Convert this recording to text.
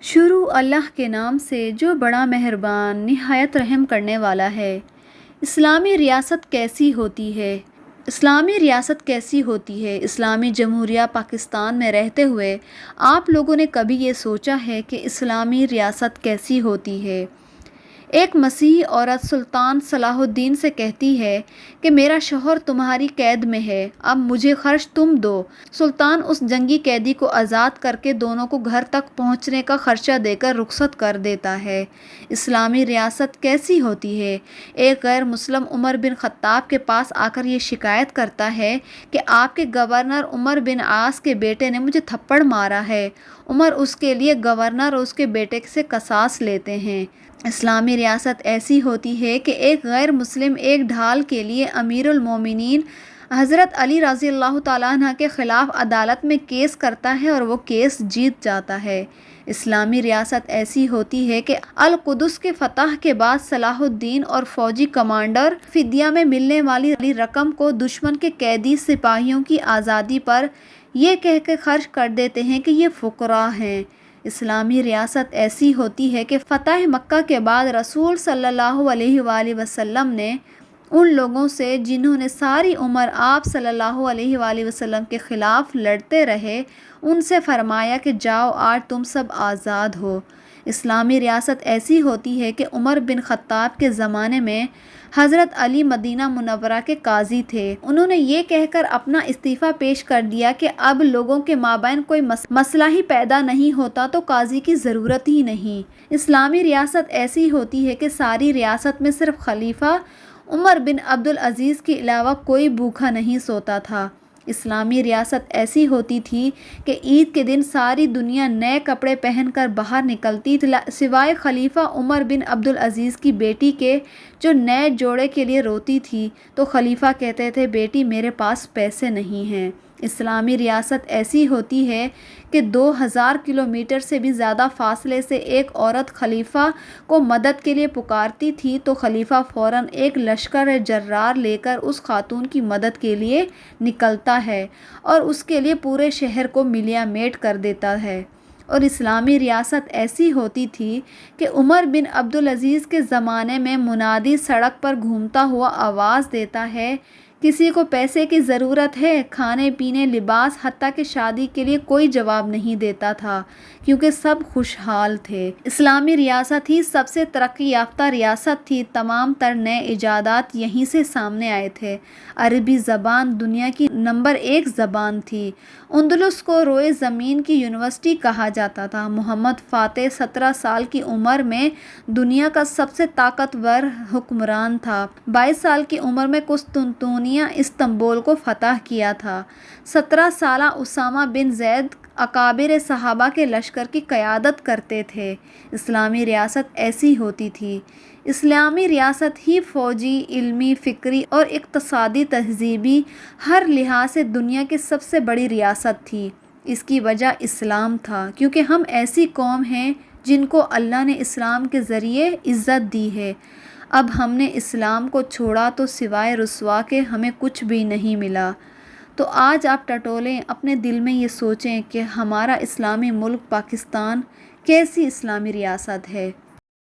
شروع اللہ کے نام سے جو بڑا مہربان نہایت رحم کرنے والا ہے۔ اسلامی ریاست کیسی ہوتی ہے؟ اسلامی ریاست کیسی ہوتی ہے؟ اسلامی جمہوریہ پاکستان میں رہتے ہوئے آپ لوگوں نے کبھی یہ سوچا ہے کہ اسلامی ریاست کیسی ہوتی ہے؟ ایک مسیحی عورت سلطان صلاح الدین سے کہتی ہے کہ میرا شوہر تمہاری قید میں ہے، اب مجھے خرچ تم دو۔ سلطان اس جنگی قیدی کو آزاد کر کے دونوں کو گھر تک پہنچنے کا خرچہ دے کر رخصت کر دیتا ہے۔ اسلامی ریاست کیسی ہوتی ہے؟ ایک غیر مسلم عمر بن خطاب کے پاس آ کر یہ شکایت کرتا ہے کہ آپ کے گورنر عمر بن عاص کے بیٹے نے مجھے تھپڑ مارا ہے۔ عمر اس کے لیے گورنر اور اس کے بیٹے سے قصاص لیتے ہیں۔ اسلامی ریاست ایسی ہوتی ہے کہ ایک غیر مسلم ایک ڈھال کے لیے امیر المومنین حضرت علی رضی اللہ تعالیٰ عنہ کے خلاف عدالت میں کیس کرتا ہے اور وہ کیس جیت جاتا ہے۔ اسلامی ریاست ایسی ہوتی ہے کہ القدس کے فتح کے بعد صلاح الدین اور فوجی کمانڈر فدیہ میں ملنے والی رقم کو دشمن کے قیدی سپاہیوں کی آزادی پر یہ کہہ کے خرچ کر دیتے ہیں کہ یہ فقراء ہیں۔ اسلامی ریاست ایسی ہوتی ہے کہ فتح مکہ کے بعد رسول صلی اللہ علیہ وآلہ وسلم نے ان لوگوں سے جنہوں نے ساری عمر آپ صلی اللہ علیہ وآلہ وسلم کے خلاف لڑتے رہے، ان سے فرمایا کہ جاؤ آج تم سب آزاد ہو۔ اسلامی ریاست ایسی ہوتی ہے کہ عمر بن خطاب کے زمانے میں حضرت علی مدینہ منورہ کے قاضی تھے۔ انہوں نے یہ کہہ کر اپنا استعفیٰ پیش کر دیا کہ اب لوگوں کے مابین کوئی مسئلہ ہی پیدا نہیں ہوتا تو قاضی کی ضرورت ہی نہیں۔ اسلامی ریاست ایسی ہوتی ہے کہ ساری ریاست میں صرف خلیفہ عمر بن عبدالعزیز کے علاوہ کوئی بھوکا نہیں سوتا تھا۔ اسلامی ریاست ایسی ہوتی تھی کہ عید کے دن ساری دنیا نئے کپڑے پہن کر باہر نکلتی تھی سوائے خلیفہ عمر بن عبدالعزیز کی بیٹی کے، جو نئے جوڑے کے لیے روتی تھی تو خلیفہ کہتے تھے بیٹی میرے پاس پیسے نہیں ہیں۔ اسلامی ریاست ایسی ہوتی ہے کہ 2000 کلومیٹر سے بھی زیادہ فاصلے سے ایک عورت خلیفہ کو مدد کے لیے پکارتی تھی تو خلیفہ فوراً ایک لشکر جرار لے کر اس خاتون کی مدد کے لیے نکلتا ہے اور اس کے لیے پورے شہر کو ملیا میٹ کر دیتا ہے۔ اور اسلامی ریاست ایسی ہوتی تھی کہ عمر بن عبدالعزیز کے زمانے میں منادی سڑک پر گھومتا ہوا آواز دیتا ہے کسی کو پیسے کی ضرورت ہے؟ کھانے پینے لباس حتیٰ کہ شادی کے لیے کوئی جواب نہیں دیتا تھا کیونکہ سب خوشحال تھے۔ اسلامی ریاست ہی سب سے ترقی یافتہ ریاست تھی۔ تمام تر نئے ایجادات یہیں سے سامنے آئے تھے۔ عربی زبان دنیا کی نمبر 1 زبان تھی۔ اندلس کو روئے زمین کی یونیورسٹی کہا جاتا تھا۔ محمد فاتح 17 سال کی عمر میں دنیا کا سب سے طاقتور حکمران تھا۔ 22 سال کی عمر میں قسطنطنیہ استنبول کو فتح کیا تھا۔ 17 سالہ اسامہ بن زید اکابر صحابہ کے لشکر کی قیادت کرتے تھے۔ اسلامی ریاست ایسی ہوتی تھی۔ اسلامی ریاست ہی فوجی، علمی، فکری اور اقتصادی تہذیبی ہر لحاظ سے دنیا کی سب سے بڑی ریاست تھی۔ اس کی وجہ اسلام تھا کیونکہ ہم ایسی قوم ہیں جن کو اللہ نے اسلام کے ذریعے عزت دی ہے۔ اب ہم نے اسلام کو چھوڑا تو سوائے رسوا کے ہمیں کچھ بھی نہیں ملا۔ تو آج آپ ٹٹولیں اپنے دل میں یہ سوچیں کہ ہمارا اسلامی ملک پاکستان کیسی اسلامی ریاست ہے۔